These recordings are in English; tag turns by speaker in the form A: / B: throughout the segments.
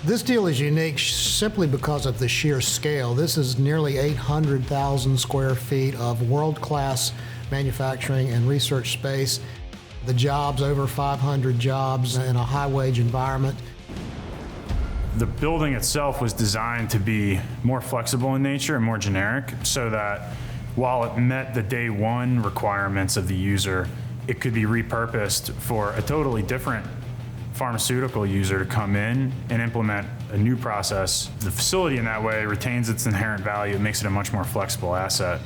A: This deal is unique simply because of the sheer scale. This is nearly 800,000 square feet of world-class manufacturing and research space. The jobs, over 500 jobs in a high-wage environment.
B: The building itself was designed to be more flexible in nature and more generic, so that while it met the day one requirements of the user, it could be repurposed for a totally different pharmaceutical user to come in and implement a new process. The facility in that way retains its inherent value. It makes it a much more flexible asset.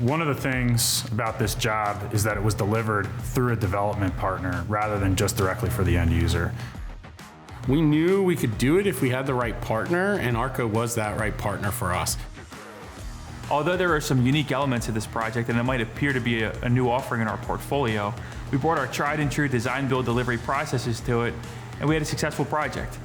B: One of the things about this job is that it was delivered through a development partner rather than just directly for the end user.
C: We knew we could do it if we had the right partner, and ARCO was that right partner for us.
D: Although there are some unique elements of this project and it might appear to be a new offering in our portfolio, we brought our tried and true design, build, delivery processes to it, and we had a successful project.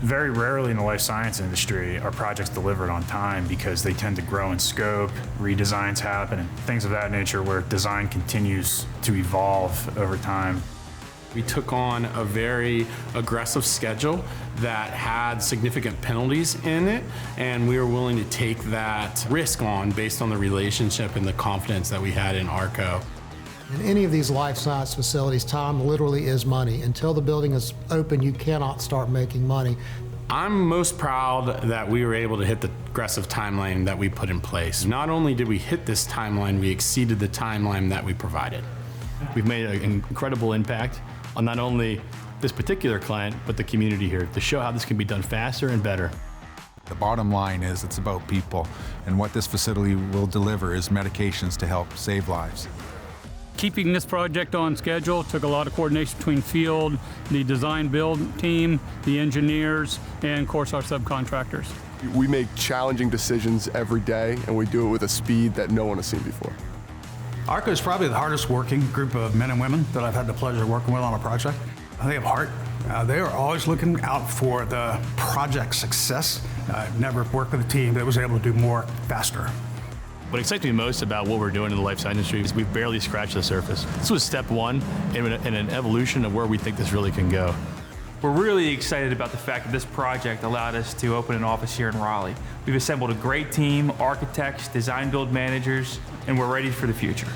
B: Very rarely in the life science industry are projects delivered on time because they tend to grow in scope, redesigns happen, and things of that nature where design continues to evolve over time.
C: We took on a very aggressive schedule that had significant penalties in it, and we were willing to take that risk on based on the relationship and the confidence that we had in ARCO.
A: In any of these life science facilities, time literally is money. Until the building is open, you cannot start making money.
C: I'm most proud that we were able to hit the aggressive timeline that we put in place. Not only did we hit this timeline, we exceeded the timeline that we provided.
E: We've made an incredible impact on not only this particular client, but the community here to show how this can be done faster and better.
F: The bottom line is it's about people, and what this facility will deliver is medications to help save lives.
G: Keeping this project on schedule took a lot of coordination between field, the design build team, the engineers, and of course our subcontractors.
H: We make challenging decisions every day, and we do it with a speed that no one has seen before.
I: ARCO is probably the hardest working group of men and women that I've had the pleasure of working with on a project. They have heart. They are always looking out for the project success. I've never worked with a team that was able to do more faster.
E: What excites me most about what we're doing in the life science industry is we've barely scratched the surface. This was step one in an evolution of where we think this really can go.
D: We're really excited about the fact that this project allowed us to open an office here in Raleigh. We've assembled a great team, architects, design build managers, and we're ready for the future.